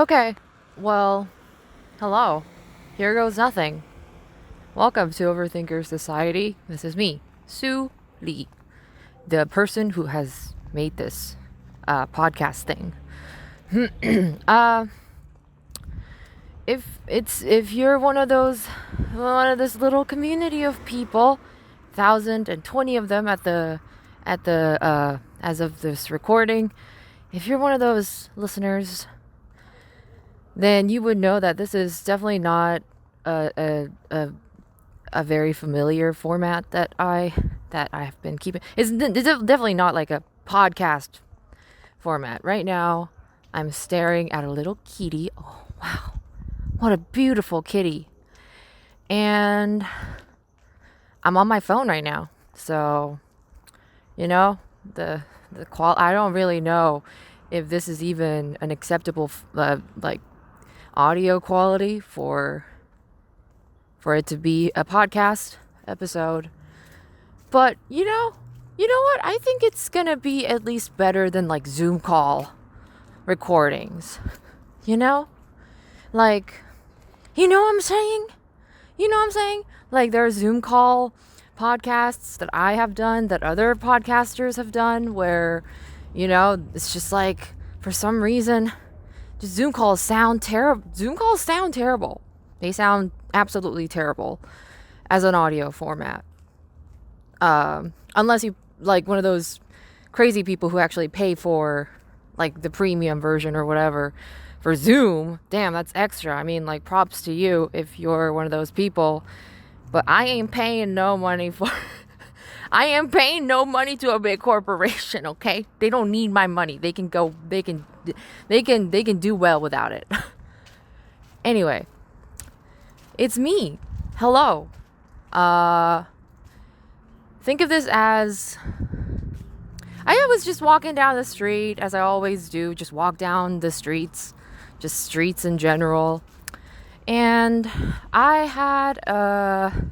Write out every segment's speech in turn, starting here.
Okay, well, hello. Here goes nothing. Welcome to Overthinkers Society. This is me, Sue Lee, the person who has made this podcast thing. uh, if you're one of this little community of people, 1,020 of them at the as of this recording, if you're one of those listeners, then you would know that this is definitely not a very familiar format that I've been keeping. It's definitely not like a podcast format. Right now, I'm staring at a little kitty. Oh wow, what a beautiful kitty! And I'm on my phone right now, so the I don't really know if this is even an acceptable like audio quality for it to be a podcast episode. But you know what? I think it's gonna be at least better than like Zoom call recordings. Like, you know what I'm saying? Like, there are Zoom call podcasts that I have done, that other podcasters have done, where it's just like, for some reason, just Zoom calls sound terrible. They sound absolutely terrible as an audio format. Unless you like one of those crazy people who actually pay for like the premium version or whatever for Zoom. Damn, that's extra. I mean, like, props to you if you're one of those people. But I ain't paying no money for I am paying no money to a big corporation, okay? They don't need my money. They can do well without it. Anyway, it's me. Hello. Think of this as I was just walking down the street, as I always do, just walk down the streets, just streets in general. And I had a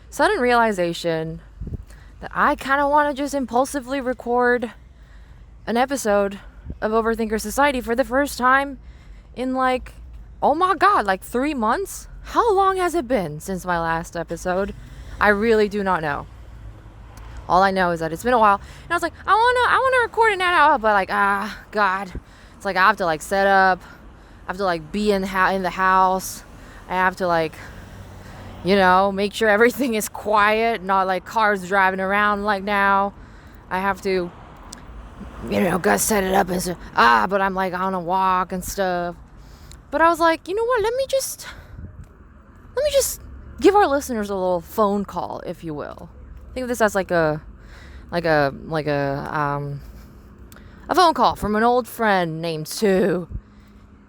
sudden realization that I kind of want to just impulsively record an episode of Overthinker Society for the first time in like, oh my god, like 3 months? How long has it been since my last episode? I really do not know. All I know is that it's been a while, and I was like, I wanna record it now, but like, god, it's like I have to like set up, I have to like be in the house, I have to like, make sure everything is quiet, not like cars driving around like now. I have to, gotta set it up and so, but I'm like on a walk and stuff. But I was like, you know what? Let me just give our listeners a little phone call, if you will. Think of this as like a phone call from an old friend named Sue.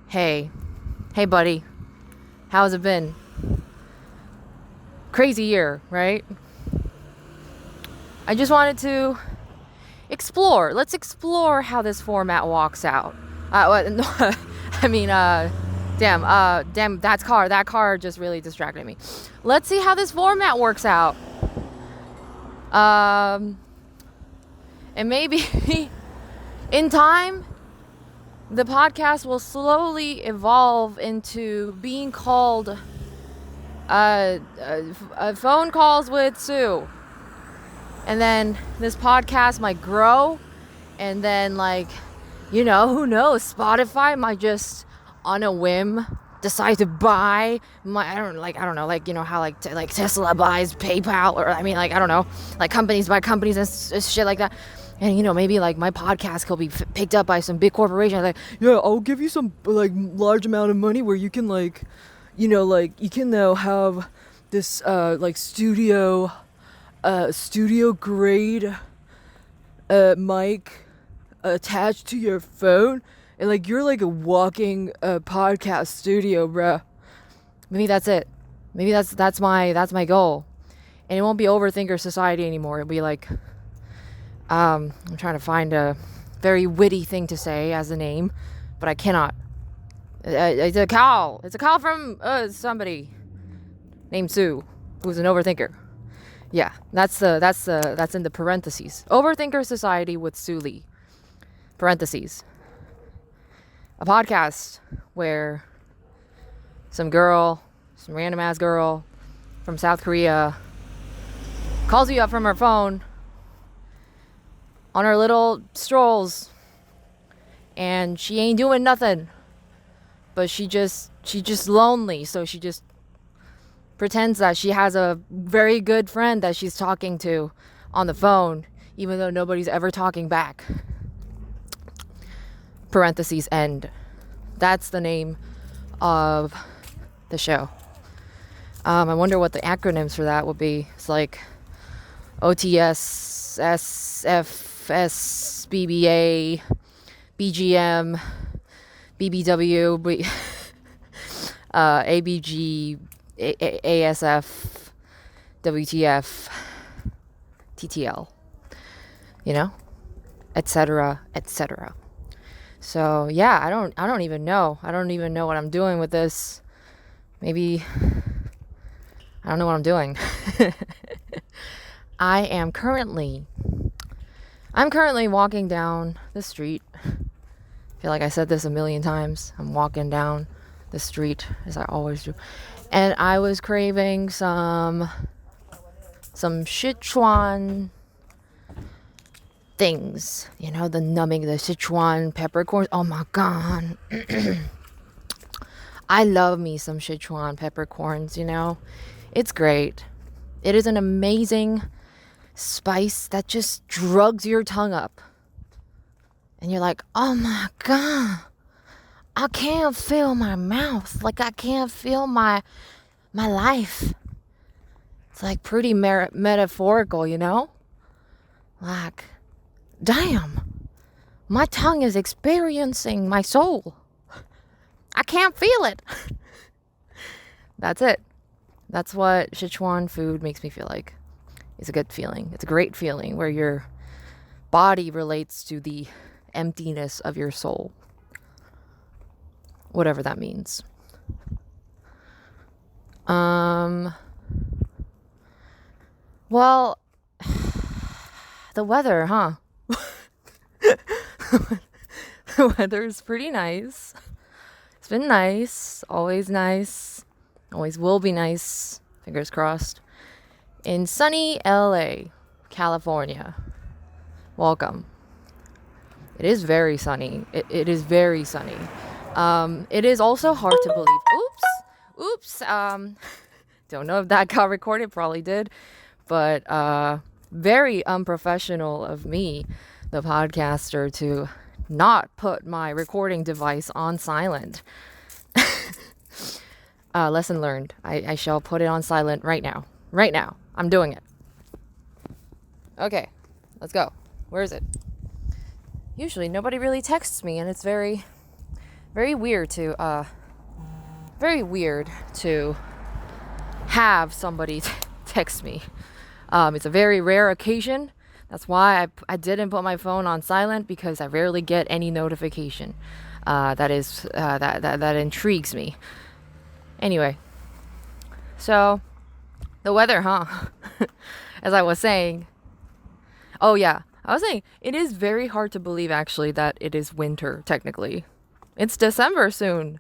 Hey buddy, how's it been? Crazy year, right? I just wanted to explore. Let's explore how this format walks out. Damn, that car just really distracted me. Let's see how this format works out. And maybe in time, the podcast will slowly evolve into being called phone calls with Sue. And then this podcast might grow, and then who knows, Spotify might just on a whim decide to buy I don't know, how like Tesla buys PayPal, or I don't know, like companies buy companies and shit like that. And maybe like my podcast could be picked up by some big corporation, like, yeah, I'll give you some like large amount of money where you can you can now have this like studio grade mic attached to your phone, and like you're like a walking podcast studio, bruh. Maybe that's it. Maybe that's my goal. And it won't be Overthinker Society anymore. It'll be like, I'm trying to find a very witty thing to say as a name, but I cannot. It's a call. It's a call from somebody named Sue, who's an overthinker. Yeah, that's in the parentheses. Overthinker Society with Sue Lee. Parentheses. a podcast where some random ass girl from South Korea calls you up from her phone on her little strolls, and she ain't doing nothing, but she just lonely, so she just pretends that she has a very good friend that she's talking to on the phone, even though nobody's ever talking back. Parentheses end. That's the name of the show. I wonder what the acronyms for that would be. It's like OTS, SFS, BBA, BGM, BBW, ABG, ASF, WTF, TTL, etc., etc. So yeah, I don't even know. I don't even know what I'm doing with this. Maybe I don't know what I'm doing. I'm currently walking down the street. I feel like I said this a million times. I'm walking down the street, as I always do. And I was craving some Sichuan things. The Sichuan peppercorns. Oh my God. I love me some Sichuan peppercorns, It's great. It is an amazing spice that just drugs your tongue up. And you're like, oh my God, I can't feel my mouth. Like I can't feel my life. It's like pretty metaphorical, Like, damn, my tongue is experiencing my soul. I can't feel it. That's it. That's what Sichuan food makes me feel like. It's a good feeling. It's a great feeling where your body relates to the emptiness of your soul. Whatever that means. Well, the weather, huh? The weather's pretty nice. It's been nice. Always will be nice. Fingers crossed. In sunny LA, California. Welcome. It is very sunny. It is very sunny. It is also hard to believe. Oops. Don't know if that got recorded. Probably did. But very unprofessional of me, the podcaster, to not put my recording device on silent. Lesson learned. I shall put it on silent right now. Right now. I'm doing it. Okay. Let's go. Where is it? Usually nobody really texts me, and it's very, very weird to have somebody text me. It's a very rare occasion. That's why I didn't put my phone on silent, because I rarely get any notification. That intrigues me. Anyway, so the weather, huh? As I was saying. Oh yeah, I was saying it is very hard to believe actually that it is winter technically. It's December soon,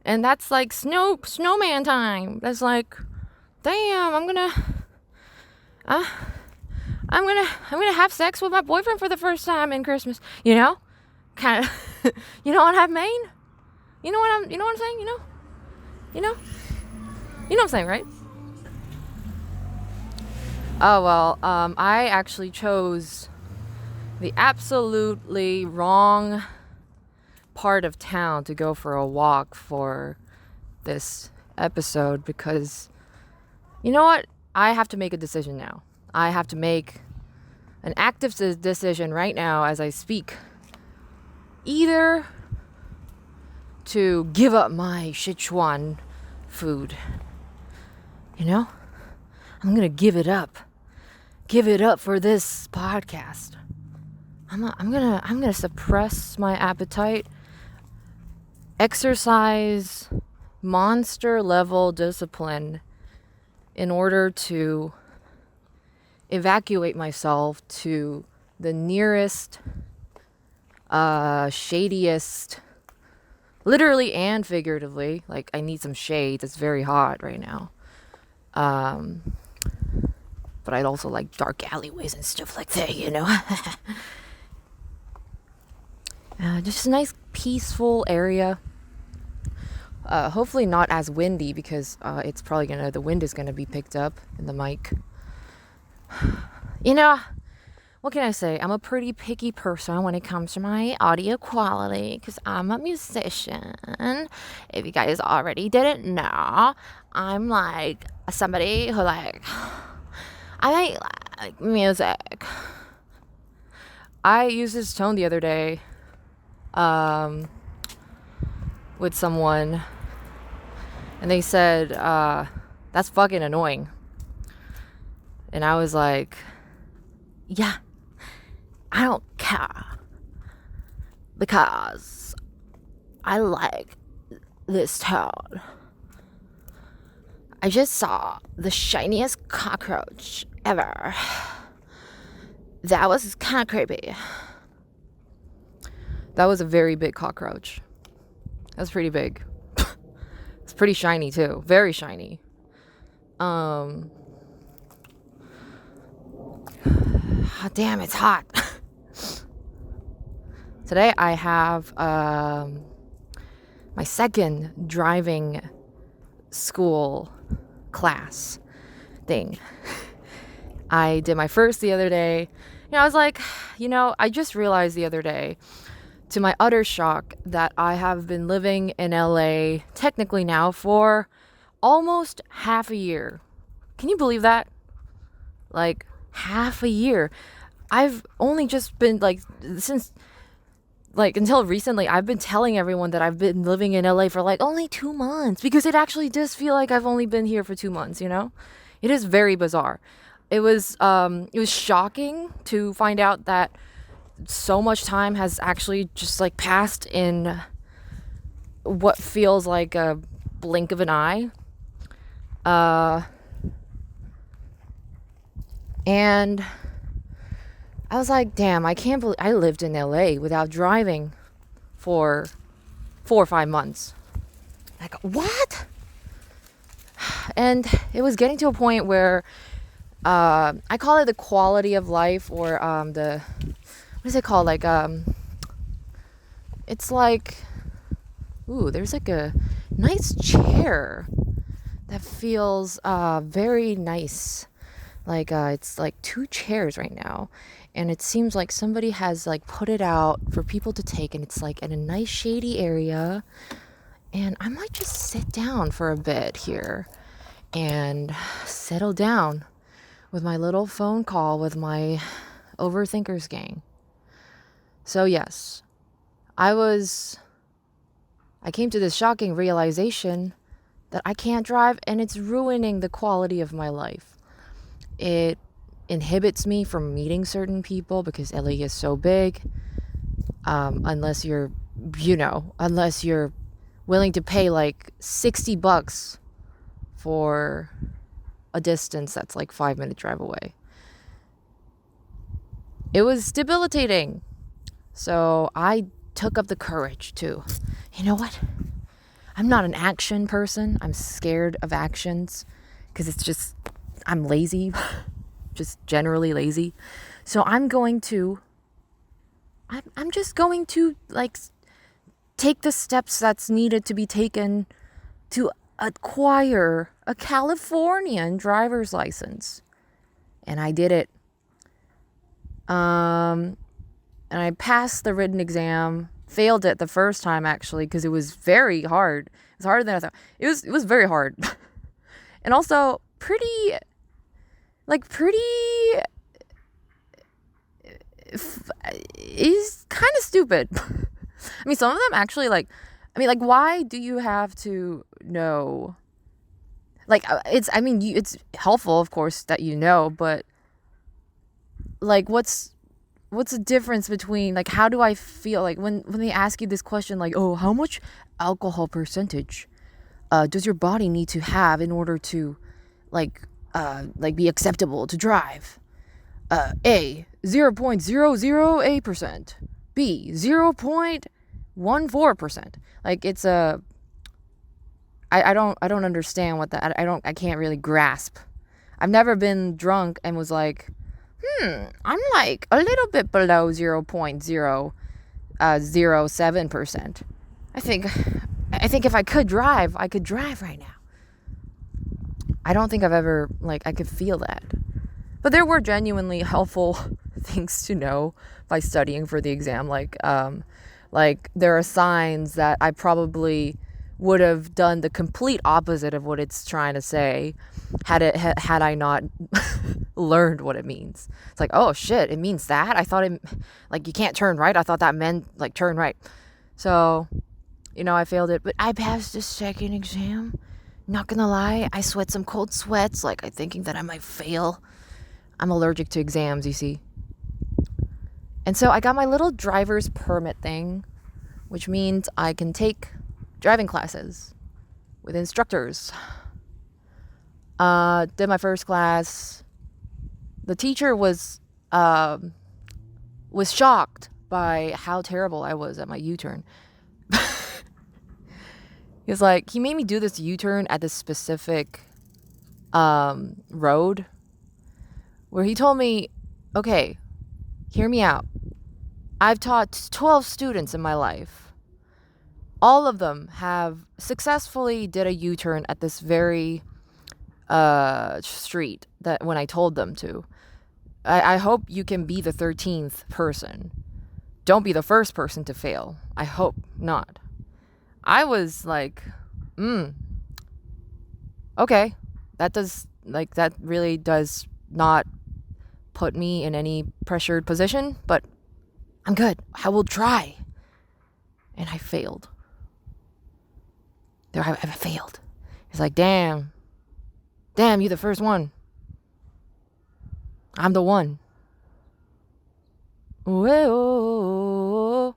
and that's like snowman time. That's like, damn, I'm gonna have sex with my boyfriend for the first time in Christmas. Kind of. You know what I mean? You know what I'm saying? You know what I'm saying, right? Oh well, I actually chose the absolutely wrong part of town to go for a walk for this episode, because you know what? I have to make a decision now. I have to make an active decision right now as I speak. Either to give up my Sichuan food. I'm gonna give it up. Give it up for this podcast. I'm gonna suppress my appetite, exercise monster level discipline in order to evacuate myself to the nearest shadiest literally and figuratively. Like, I need some shade. It's very hot right now. But I'd also like dark alleyways and stuff like that, you know. Just a nice peaceful area. Hopefully not as windy, because it's probably the wind is gonna be picked up in the mic. You know, what can I say? I'm a pretty picky person when it comes to my audio quality, because I'm a musician. If you guys already didn't know, I'm like somebody who like, I like music. I used this tone the other day with someone, and they said, that's fucking annoying. And I was like, yeah, I don't care, because I like this tone. I just saw the shiniest cockroach ever. That was kind of creepy. That was a very big cockroach. That was pretty big. It's pretty shiny too. Very shiny. Damn, it's hot. Today I have my second driving school class thing. I did my first the other day. I was like, I just realized the other day, to my utter shock, that I have been living in LA technically now for almost half a year. Can you believe that? Like, half a year. I've only just been since until recently, I've been telling everyone that I've been living in LA for only 2 months, because it actually does feel like I've only been here for 2 months, It is very bizarre. It was shocking to find out that so much time has actually just passed in what feels like a blink of an eye. And I was like, damn, I can't believe I lived in LA without driving for 4 or 5 months. Like, what? And it was getting to a point where I call it the quality of life, or what is it called? It's like, ooh, there's a nice chair that feels very nice. It's 2 chairs right now, and it seems like somebody has put it out for people to take, and it's in a nice shady area, and I might just sit down for a bit here and settle down with my little phone call with my Overthinkers gang. So yes, I came to this shocking realization that I can't drive, and it's ruining the quality of my life. It inhibits me from meeting certain people, because LA is so big. Unless you're willing to pay $60 for a distance that's 5-minute drive away. It was debilitating. So I took up the courage to, you know what? I'm not an action person. I'm scared of actions, because I'm lazy, just generally lazy. So I'm just going to take the steps that's needed to be taken to acquire a Californian driver's license. And I did it. And I passed the written exam, failed it the first time actually, because it was very hard. It was harder than I thought. It was very hard. And also pretty is kind of stupid. I mean, some of them actually why do you have to know? It's helpful, of course, that you know, but what's the difference between how do I feel when they ask you this question, oh, how much alcohol percentage does your body need to have in order to be acceptable to drive? A, 0.008%, B, 0.001%, 4%. Like it's I don't understand what that, I can't really grasp. I've never been drunk and was like, I'm like a little bit below 0.007%. I think if I could drive right now. I don't think I've ever, like, I could feel that. But there were genuinely helpful things to know by studying for the exam. Like there are signs that I probably would have done the complete opposite of what it's trying to say had I not learned what it means. It's like, oh shit, it means that? I thought it, like, you can't turn right. I thought that meant, like, turn right. So, I failed it. But I passed the second exam. Not gonna lie, I sweat some cold sweats, like, I'm thinking that I might fail. I'm allergic to exams, you see. And so I got my little driver's permit thing, which means I can take driving classes with instructors. Did my first class. The teacher was shocked by how terrible I was at my U-turn. He made me do this U-turn at this specific road where he told me, okay, hear me out. I've taught 12 students in my life. All of them have successfully did a U-turn at this very street that when I told them to. I hope you can be the 13th person. Don't be the first person to fail. I hope not. I was like, okay, that really does not put me in any pressured position, but I'm good. I will try. And I failed. I failed. He's like, damn, you the first one. I'm the one. Whoa.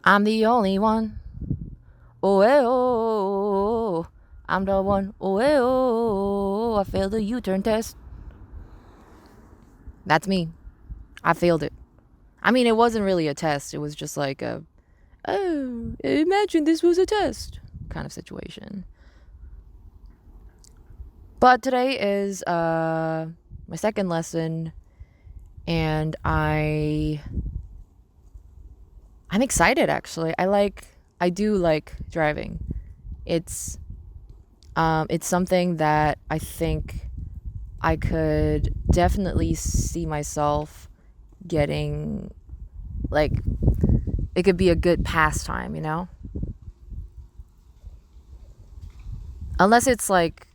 I'm the only one. Oh, I'm the one. Oh, I failed the U-turn test. That's me. I failed it. I mean, it wasn't really a test. It was just like imagine this was a test kind of situation. But today is my second lesson, and I'm excited, actually. I do like driving. It's something that I think I could definitely see myself getting, like, it could be a good pastime, Unless it's like,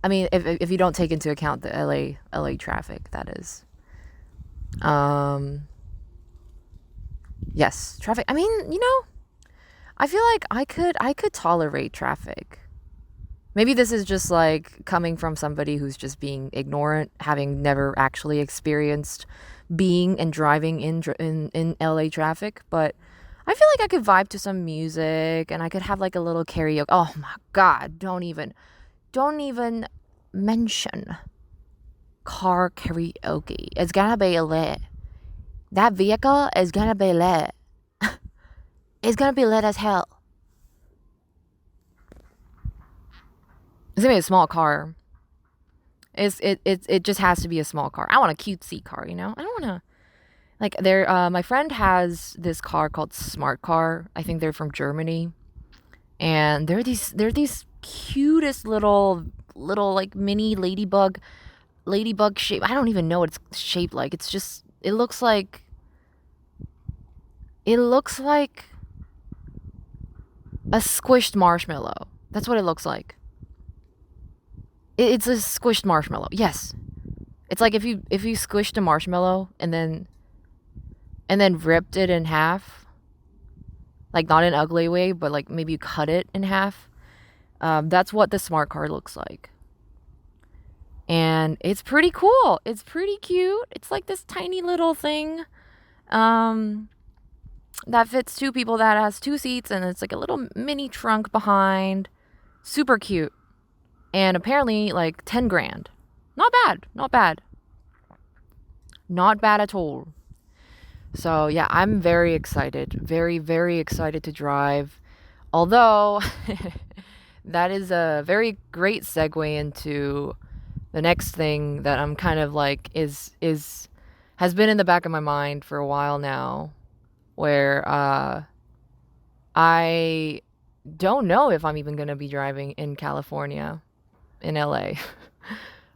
I mean, if you don't take into account the LA traffic, that is. Yes, traffic. I mean, I feel like I could tolerate traffic. Maybe this is just like coming from somebody who's just being ignorant, having never actually experienced being and driving in LA traffic, but I feel like I could vibe to some music and I could have like a little karaoke. Oh my God, don't even mention car karaoke. It's gonna be lit. That vehicle is gonna be lit. It's gonna be lit as hell. It's gonna be a small car. It just has to be a small car. I want a cutesy car, I don't wanna, like, my friend has this car called Smart Car. I think they're from Germany. And they're these cutest little like mini ladybug shape. I don't even know what it's shaped like. It's just, it looks like a squished marshmallow. That's what it looks like. It's a squished marshmallow. Yes. It's like if you squished a marshmallow and then ripped it in half, like not in an ugly way, but like maybe you cut it in half. That's what the Smart Car looks like. And it's pretty cool. It's pretty cute. It's like this tiny little thing that fits two people, that has two seats, and it's like a little mini trunk behind. Super cute. And apparently like 10 grand. Not bad. Not bad at all. So yeah, I'm very excited. Very, very excited to drive. Although that is a very great segue into the next thing that I'm kind of like is has been in the back of my mind for a while now, where I don't know if I'm even gonna be driving in California, in LA.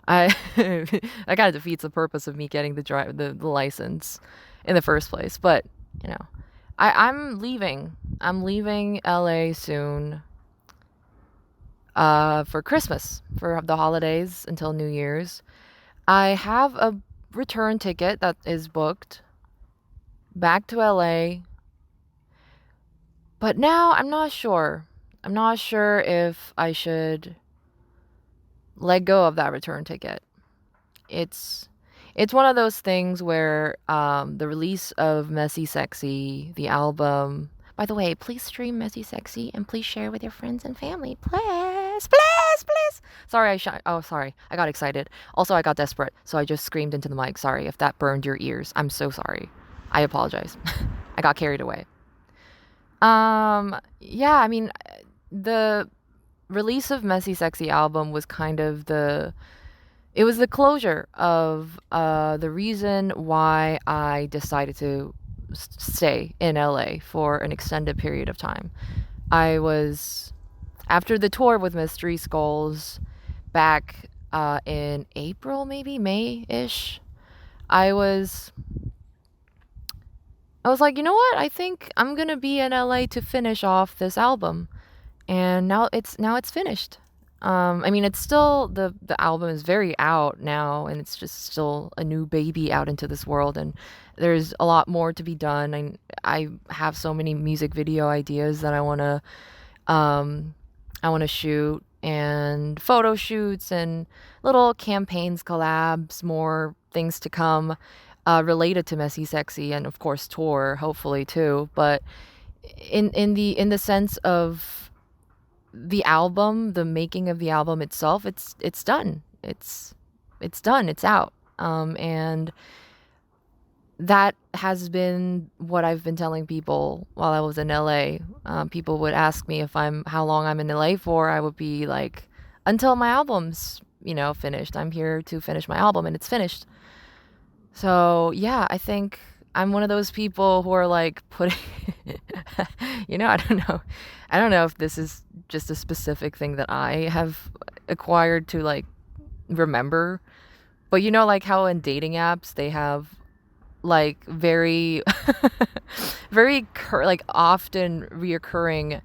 I that kind of defeats the purpose of me getting the license in the first place. But you know, I'm leaving. I'm leaving LA soon. For Christmas, for the holidays until New Year's. I have a return ticket that is booked back to LA, but now I'm not sure. I'm not sure if I should let go of that return ticket. It's it's one of those things where the release of Messy Sexy, the album. By the way, please stream Messy Sexy and please share with your friends and family. Please, please, please. Sorry, sorry. I got excited. Also, I got desperate, so I just screamed into the mic. Sorry if that burned your ears. I'm so sorry. I apologize. I got carried away. Yeah, I mean, the release of Messy Sexy album was kind of it was the closure of the reason why I decided to stay in LA for an extended period of time. I was, after the tour with Mystery Skulls back in April, maybe May-ish, I was like, you know what? I think I'm gonna be in LA to finish off this album. And now it's finished. I mean, it's still the album is very out now, and it's just still a new baby out into this world, and there's a lot more to be done. I have so many music video ideas that um I want to shoot, and photo shoots and little campaigns, collabs, more things to come related to Messy Sexy, and of course tour, hopefully too. But in the sense of the album, the making of the album itself, it's done. It's done. It's out. And that has been what I've been telling people while I was in LA. People would ask me if how long I'm in LA for. I would be like, until my album's, finished. I'm here to finish my album, and it's finished. So yeah, I think I'm one of those people who are like putting, I don't know. I don't know if this is just a specific thing that I have acquired to like remember, but like how in dating apps they have like very, like often reoccurring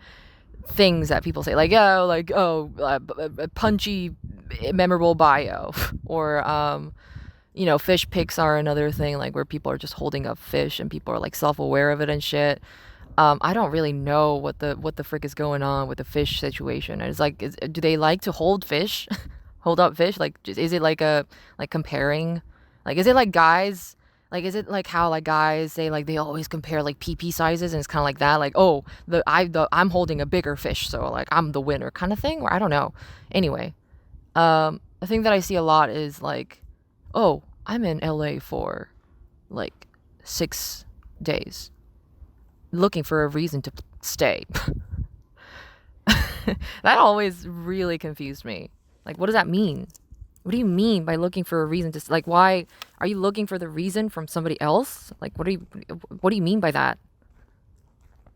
things that people say, like, punchy, memorable bio, or, fish pics are another thing, like where people are just holding up fish and people are like self-aware of it and shit. I don't really know what the frick is going on with the fish situation. It's like, do they like to hold fish, hold up fish? Like, is it like like comparing? Like, is it like guys? Like, is it like how like guys say like they always compare like PP sizes, and it's kind of like that, like, oh, I'm holding a bigger fish, so like I'm the winner kind of thing, or I don't know. Anyway, the thing that I see a lot is like, oh, I'm in LA for like 6 days, looking for a reason to stay. That always really confused me. Like, what does that mean? What do you mean by looking for a reason to, like, why are you looking for the reason from somebody else? Like, what do you mean by that?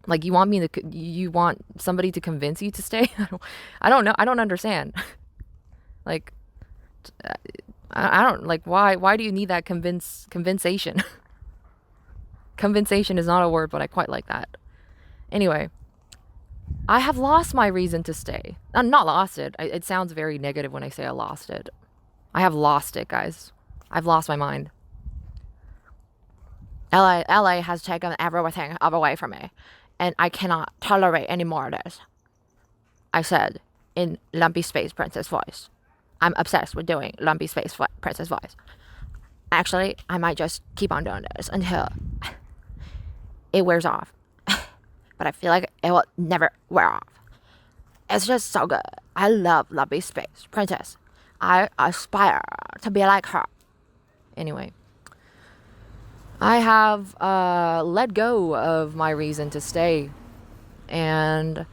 Like, you want somebody to convince you to stay? I don't know. I don't understand. Like, I don't, like, why do you need that convincation? Convincation is not a word, but I quite like that. Anyway, I have lost my reason to stay. I'm not lost it. It sounds very negative when I say I lost it. I have lost it, guys. I've lost my mind. LA has taken everything away from me, and I cannot tolerate any more of this. I said in Lumpy Space Princess voice. I'm obsessed with doing Lumpy Space Princess voice. Actually, I might just keep on doing this until it wears off. But I feel like it will never wear off. It's just so good. I love Lumpy Space Princess. I aspire to be like her. Anyway. I have let go of my reason to stay. And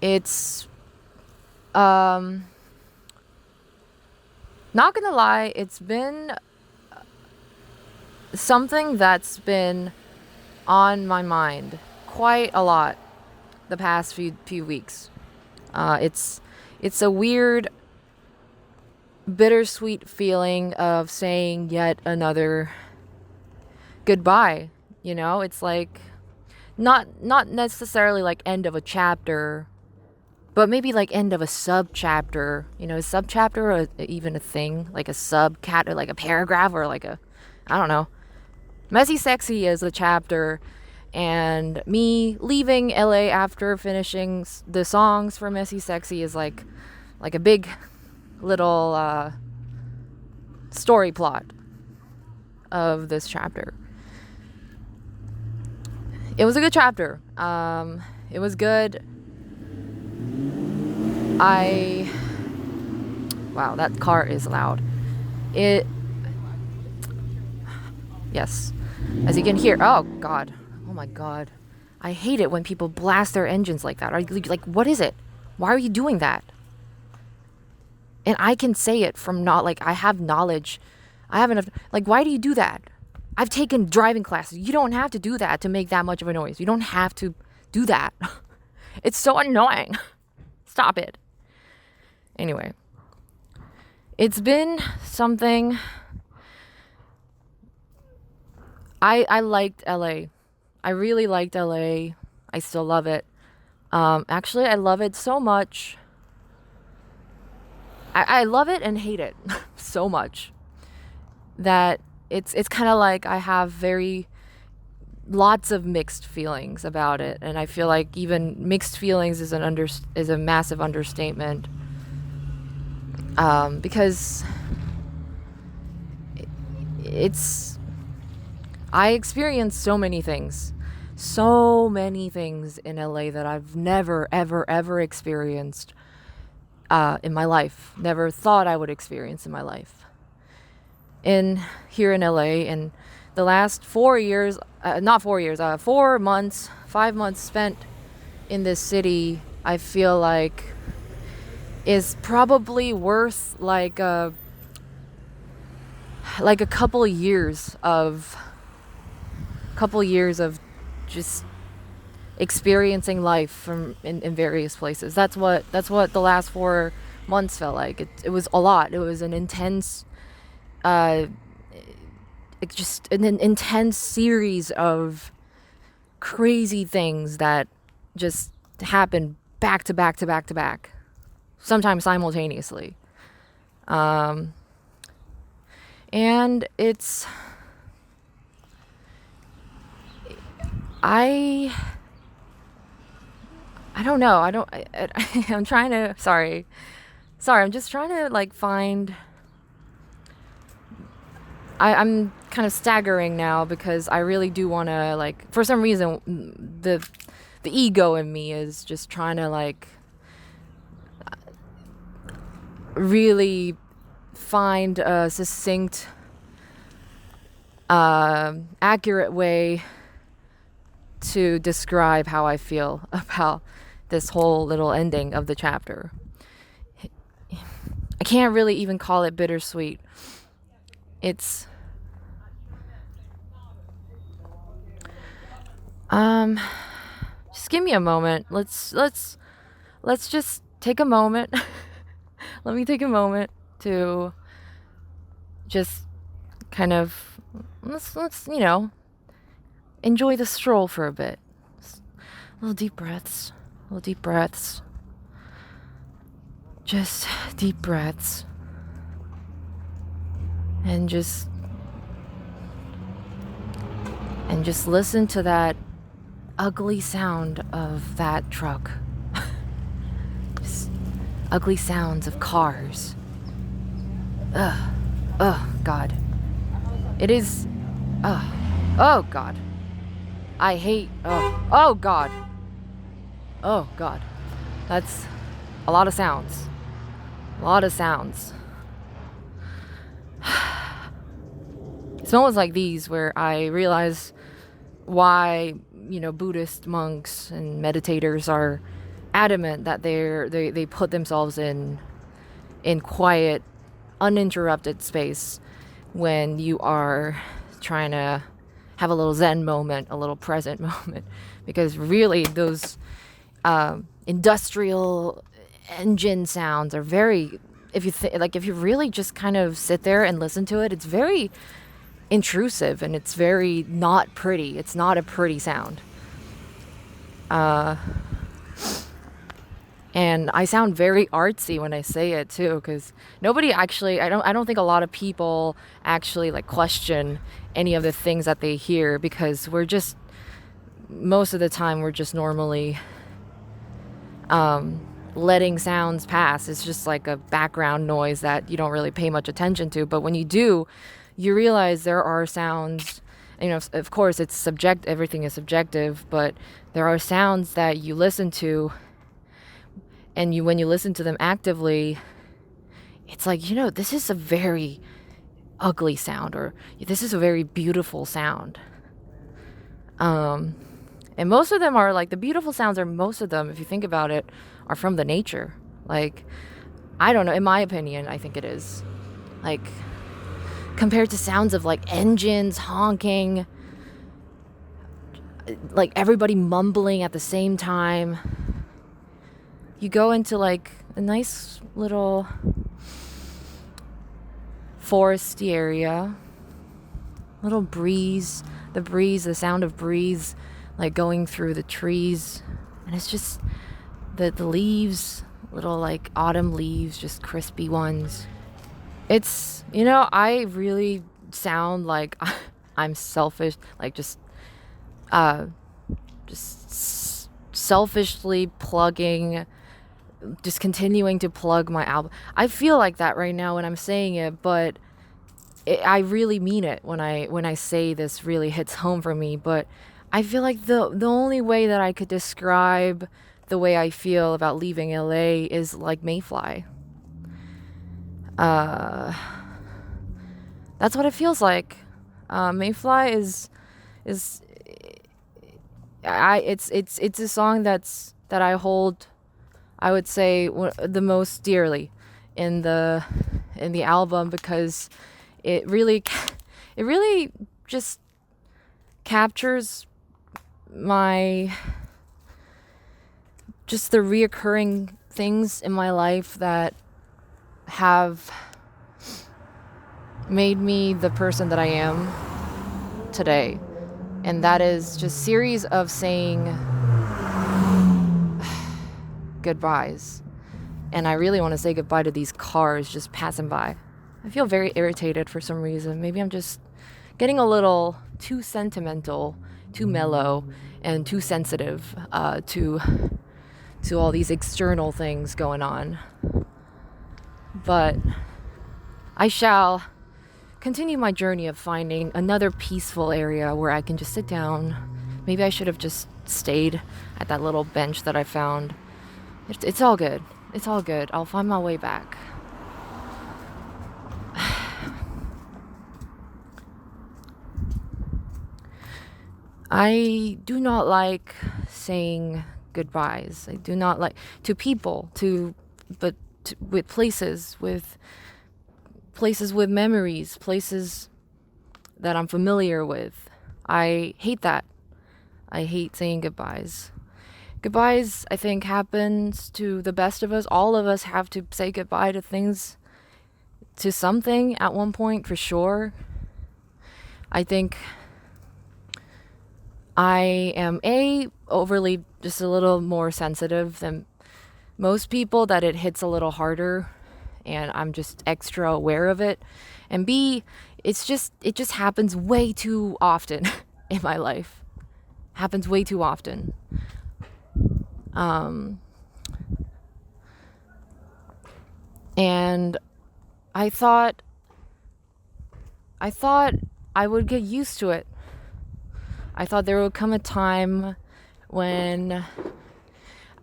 it's not gonna lie, it's been something that's been on my mind quite a lot the past few weeks. It's a weird, bittersweet feeling of saying yet another goodbye. You know, it's like not necessarily like end of a chapter, but maybe like end of a sub chapter. You know, a sub chapter or even a thing like a sub cat or like a paragraph or like a, I don't know. Messy Sexy is a chapter, and me leaving LA after finishing the songs for Messy Sexy is like a big little story plot of this chapter. It was a good chapter. It was good. Wow, that car is loud. Yes. As you can hear, oh God. Oh my God. I hate it when people blast their engines like that. Are you like, what is it? Why are you doing that? And I can say it from not like, I have knowledge. I have enough, like, why do you do that? I've taken driving classes. You don't have to do that to make that much of a noise. You don't have to do that. It's so annoying. Stop it. Anyway. It's been something. I liked LA. I really liked LA. I still love it. Actually, I love it so much. I love it and hate it so much that it's kind of like I have lots of mixed feelings about it, and I feel like even mixed feelings is a massive understatement, because I experienced so many things in LA that I've never ever experienced in my life, never thought I would experience in my life. Here in LA, and the last 4 years, 4 months, 5 months spent in this city, I feel like is probably worth like a couple years of just experiencing life in various places. That's what the last 4 months felt like. It was a lot. It was an intense just an intense series of crazy things that just happened back to back to back to back, sometimes simultaneously. And it's I don't know. I'm trying to, sorry. I'm just trying to like find, I'm kind of staggering now because I really do want to, like, for some reason, the ego in me is just trying to like really find a succinct, accurate way to describe how I feel about this whole little ending of the chapter. I can't really even call it bittersweet. It's just give me a moment. Let's just take a moment. Let me take a moment to just kind of let's enjoy the stroll for a bit. Little deep breaths. Just deep breaths. And just listen to that ugly sound of that truck. Just ugly sounds of cars. God. It is, oh God. I hate, oh God. Oh God. That's a lot of sounds. It's moments like these where I realize why, Buddhist monks and meditators are adamant that they put themselves in quiet, uninterrupted space when you are trying to have a little Zen moment, a little present moment, because really those industrial engine sounds are very, if you really just kind of sit there and listen to it, it's very intrusive and it's very not pretty. It's not a pretty sound. And I sound very artsy when I say it too, because nobody actually, I don't think a lot of people actually like question any of the things that they hear, because most of the time we're just normally letting sounds pass. It's just like a background noise that you don't really pay much attention to. But when you do, you realize there are sounds, of course it's everything is subjective, but there are sounds that you listen to, and when you listen to them actively, it's like, this is a very ugly sound, or this is a very beautiful sound. And most of them are like, the beautiful sounds are, most of them, if you think about it, are from the nature. Like, I don't know, in my opinion, I think it is. Like, compared to sounds of like engines honking, like everybody mumbling at the same time, you go into like a nice little foresty area, little breeze, the sound of breeze like going through the trees, and it's just the leaves, little like autumn leaves, just crispy ones. It's, I really sound like I'm selfish, like just selfishly plugging, just continuing to plug my album. I feel like that right now when I'm saying it, but I really mean it when I say this really hits home for me. But I feel like the only way that I could describe the way I feel about leaving LA is like mayfly. That's what it feels like. Mayfly is it's a song that I hold, I would say, the most dearly in the album, because it really just captures just the reoccurring things in my life that have made me the person that I am today. And that is just series of saying goodbyes. And I really want to say goodbye to these cars just passing by. I feel very irritated for some reason. Maybe I'm just getting a little too sentimental, too mellow, and too sensitive to all these external things going on. But I shall continue my journey of finding another peaceful area where I can just sit down. Maybe I should have just stayed at that little bench that I found. It's all good. It's all good. I'll find my way back. I do not like saying goodbyes. I do not like to people, with places with memories, places that I'm familiar with. I hate that. I hate saying goodbyes. Goodbyes, I think, happens to the best of us. All of us have to say goodbye to things, to something at one point, for sure. I think I am overly, just a little more sensitive than most people, that it hits a little harder, and I'm just extra aware of it. And B, it just happens way too often in my life. Happens way too often. And I thought I would get used to it. I thought there would come a time when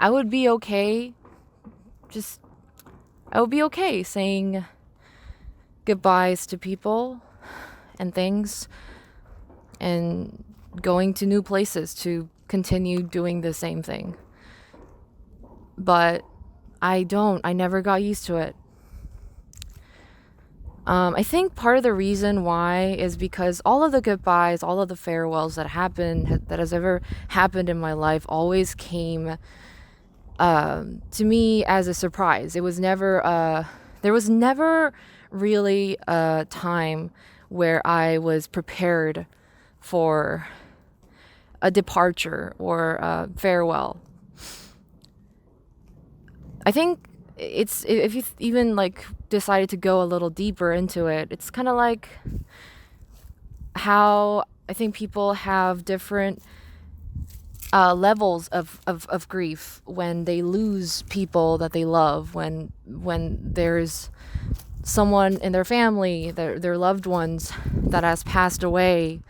I would be okay. I would be okay saying goodbyes to people and things, and going to new places to continue doing the same thing. But I never got used to it. I think part of the reason why is because all of the goodbyes, all of the farewells that has ever happened in my life always came to me as a surprise. There was never really a time where I was prepared for a departure or a farewell. I think it's, if you even like decided to go a little deeper into it, it's kind of like how I think people have different levels of grief when they lose people that they love, when there's someone in their family, their loved ones that has passed away,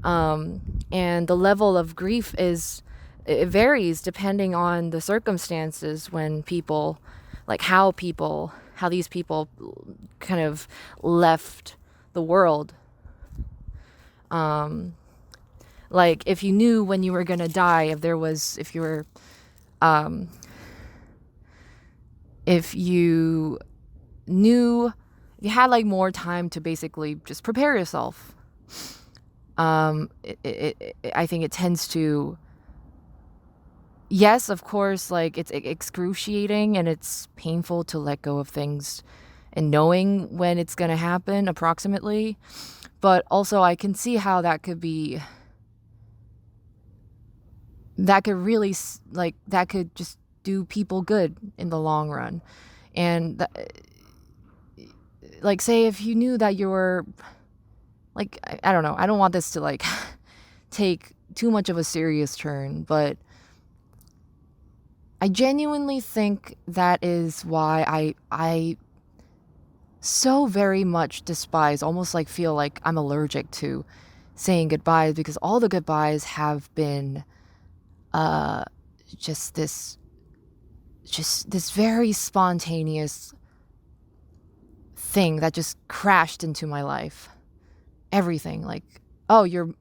and the level of grief it varies depending on the circumstances, when people, like how these people kind of left the world. Like if you knew when you were gonna die, if you had like more time to basically just prepare yourself. I think it tends to, yes, of course, like it's excruciating and it's painful to let go of things and knowing when it's going to happen approximately. But also I can see how that could really, like, that could just do people good in the long run. And like, say if you knew that you were, like, I don't know, I don't want this to like take too much of a serious turn, but I genuinely think that is why I so very much despise, almost like feel like I'm allergic to saying goodbyes, because all the goodbyes have been just this very spontaneous thing that just crashed into my life. Everything, like, oh, you're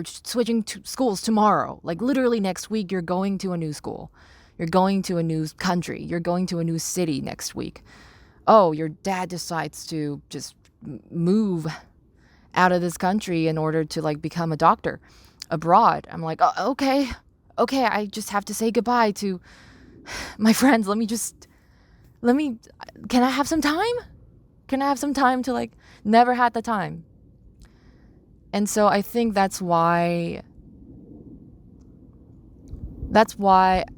switching to schools tomorrow, like literally next week you're going to a new school, you're going to a new country, you're going to a new city next week. Oh, your dad decides to just move out of this country in order to like become a doctor abroad. I'm like, oh, okay, I just have to say goodbye to my friends. Can I have some time? Can I have some time to like, never had the time. And so I think that's why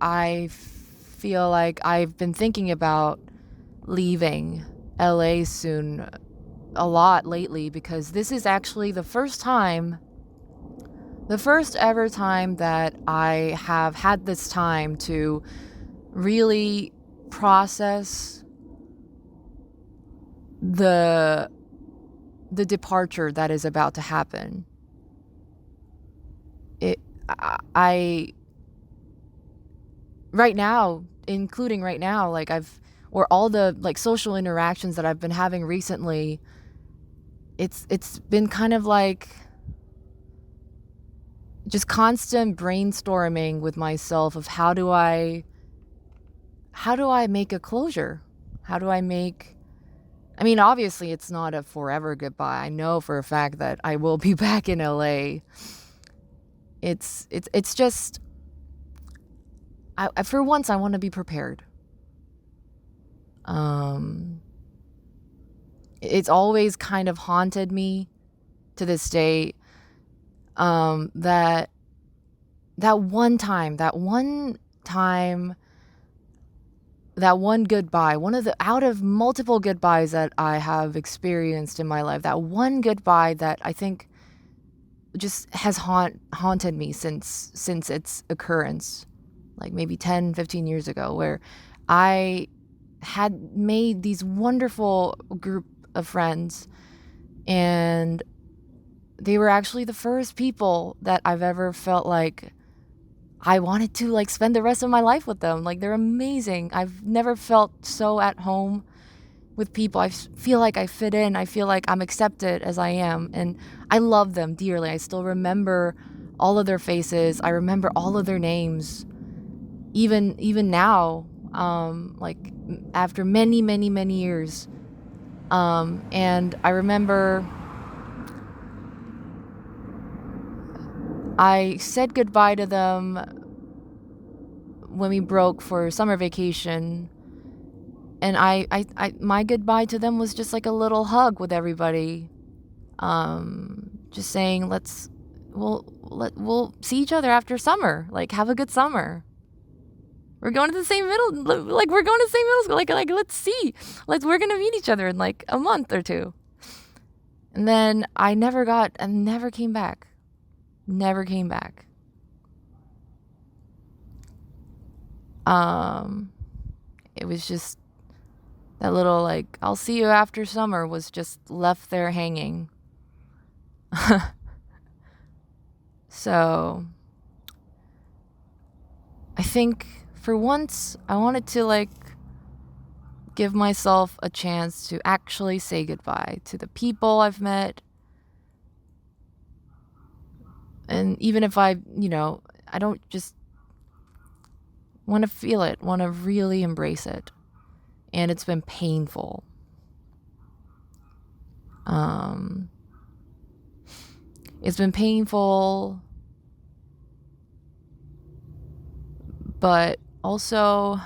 I feel like I've been thinking about leaving LA soon a lot lately, because this is actually the first ever time that I have had this time to really process the departure that is about to happen. Right now, including right now, like or all the like social interactions that I've been having recently, it's been kind of like just constant brainstorming with myself of how do I make a closure? I mean, obviously it's not a forever goodbye. I know for a fact that I will be back in LA. It's just, I for once I want to be prepared. It's always kind of haunted me to this day, that one goodbye, out of multiple goodbyes that I have experienced in my life, that one goodbye that I think just has haunted me since its occurrence, like maybe 10, 15 years ago, where I had made these wonderful group of friends, and they were actually the first people that I've ever felt like I wanted to like spend the rest of my life with them. Like, they're amazing. I've never felt so at home with people. Feel like I fit in. I feel like I'm accepted as I am. And I love them dearly. I still remember all of their faces. I remember all of their names. Even now, like after many, many, many years. And I remember I said goodbye to them when we broke for summer vacation. And my goodbye to them was just like a little hug with everybody. Just saying, we'll see each other after summer. Like, have a good summer. We're going to the same we're going to the same middle school. Like, let's see. We're going to meet each other in like a month or two. And then I never came back. Never came back. It was just that little, like, I'll see you after summer was just left there hanging. So, I think for once, I wanted to, like, give myself a chance to actually say goodbye to the people I've met. And even if I don't just want to feel it, want to really embrace it. And it's been painful. It's been painful, but also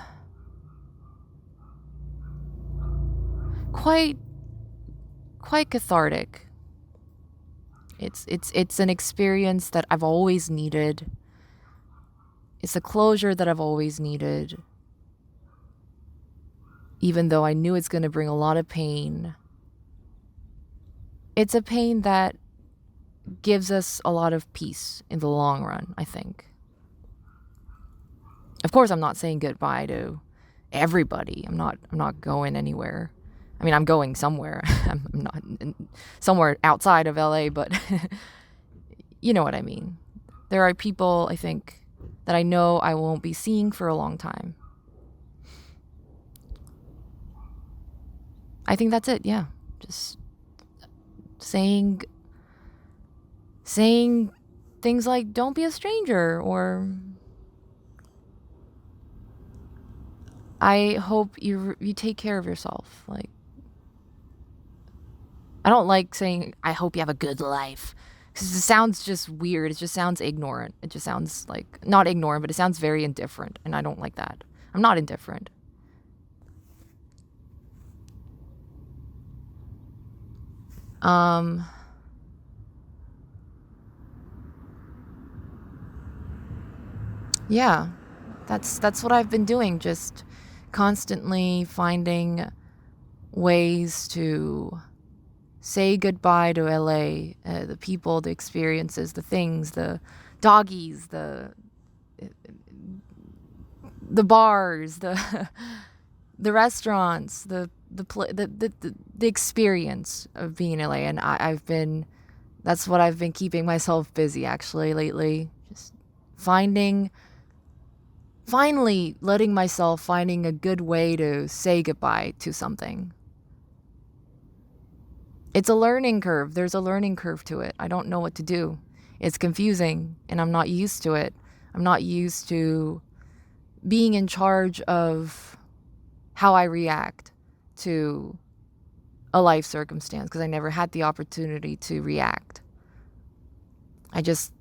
quite cathartic. It's an experience that I've always needed. It's a closure that I've always needed. Even though I knew it's going to bring a lot of pain. It's a pain that gives us a lot of peace in the long run, I think. Of course, I'm not saying goodbye to everybody. I'm not going anywhere. I mean, I'm going somewhere. I'm not somewhere outside of LA, but you know what I mean. There are people, I think, that I know I won't be seeing for a long time. I think that's it, yeah. Just saying things like, don't be a stranger, or I hope you take care of yourself. Like, I don't like saying, I hope you have a good life, because it sounds just weird. It just sounds ignorant. It just sounds like, not ignorant, but it sounds very indifferent, and I don't like that. I'm not indifferent. Yeah, that's what I've been doing. Just constantly finding ways to say goodbye to LA, the people, the experiences, the things, the doggies, the bars, the restaurants, the experience of being in LA. And that's what I've been keeping myself busy actually lately. Just finally letting myself finding a good way to say goodbye to something. It's a learning curve. There's a learning curve to it. I don't know what to do. It's confusing, and I'm not used to it. I'm not used to being in charge of how I react to a life circumstance, because I never had the opportunity to react. I just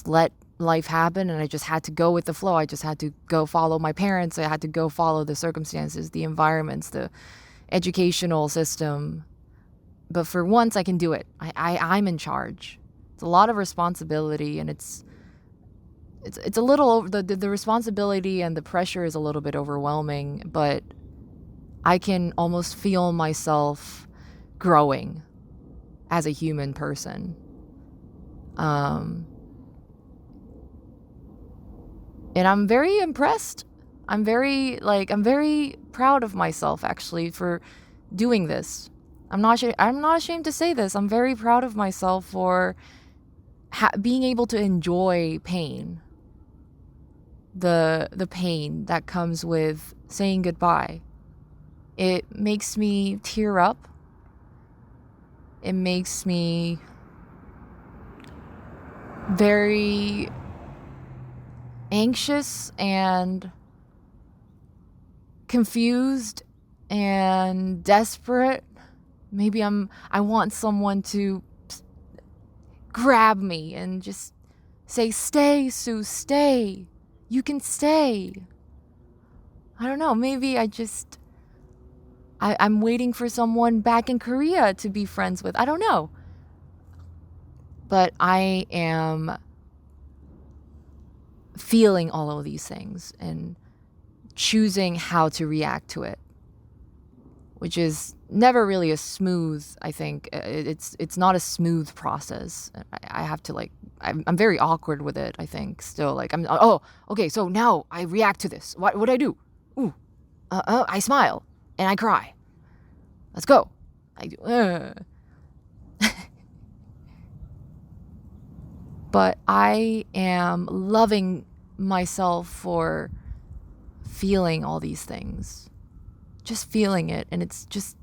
let life happen, and I just had to go with the flow. I just had to go follow my parents. I had to go follow the circumstances, the environments, the educational system. But for once, I can do it. I'm in charge. It's a lot of responsibility, and it's a little the responsibility and the pressure is a little bit overwhelming, but I can almost feel myself growing as a human person. And I'm very impressed. I'm very proud of myself actually for doing this. I'm not ashamed to say this. I'm very proud of myself for being able to enjoy pain. The pain that comes with saying goodbye. It makes me tear up. It makes me very anxious and confused and desperate. Maybe I want someone to grab me and just say, "Stay, Sue, stay. You can stay." I don't know. Maybe I'm waiting for someone back in Korea to be friends with. I don't know. But I am feeling all of these things and choosing how to react to it, which is never really a smooth, I think. It's not a smooth process. I have to I'm very awkward with it, I think, still. Okay, so now I react to this. What would I do? Ooh, I smile and I cry. Let's go. I do. But I am loving myself for feeling all these things. Just feeling it, and it's just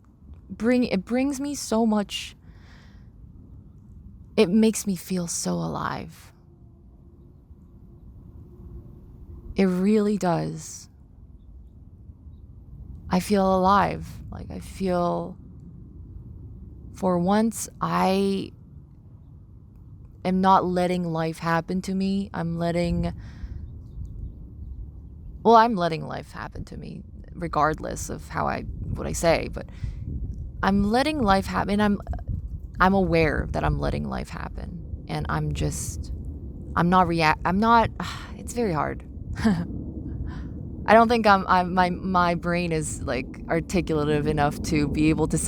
it brings me so much. It makes me feel so alive. It really does. I feel alive. I feel, for once, I am not letting life happen to me. I'm letting life happen to me, regardless of what I say, but I'm letting life happen. I'm aware that I'm letting life happen, and it's very hard. I don't think my brain is articulative enough to be able to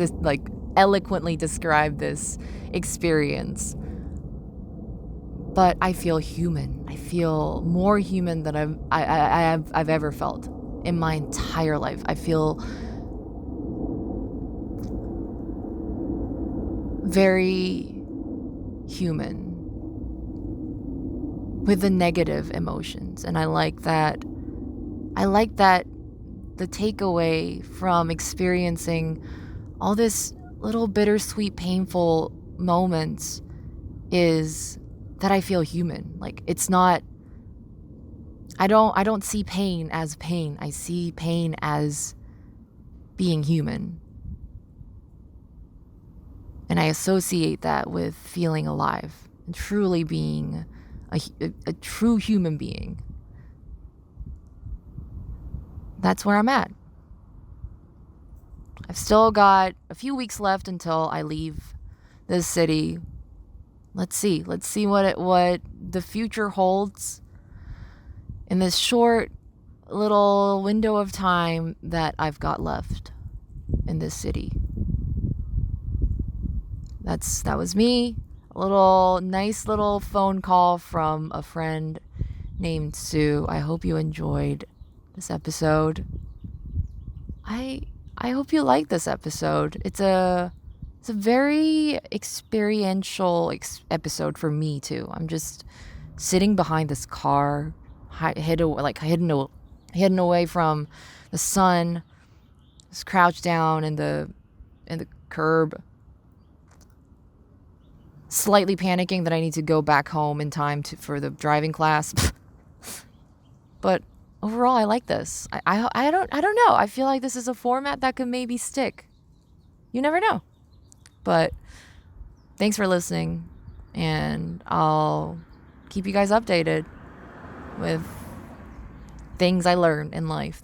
eloquently describe this experience. But I feel human. I feel more human than I've ever felt in my entire life. I feel very human with the negative emotions, and I like that. The takeaway from experiencing all this little bittersweet, painful moments is that I feel human. It's not, I don't see pain as pain. I see pain as being human. And I associate that with feeling alive and truly being a true human being. That's where I'm at. I've still got a few weeks left until I leave this city. Let's see what the future holds in this short little window of time that I've got left in this city. That was me. A nice little phone call from a friend named Sue. I hope you enjoyed this episode. I hope you like this episode. It's a very experiential episode for me too. I'm just sitting behind this car, hidden away from the sun, just crouched down in the curb, slightly panicking that I need to go back home in time for the driving class. But overall, I like this. I don't know. I feel like this is a format that could maybe stick. You never know. But thanks for listening, and I'll keep you guys updated with things I learn in life.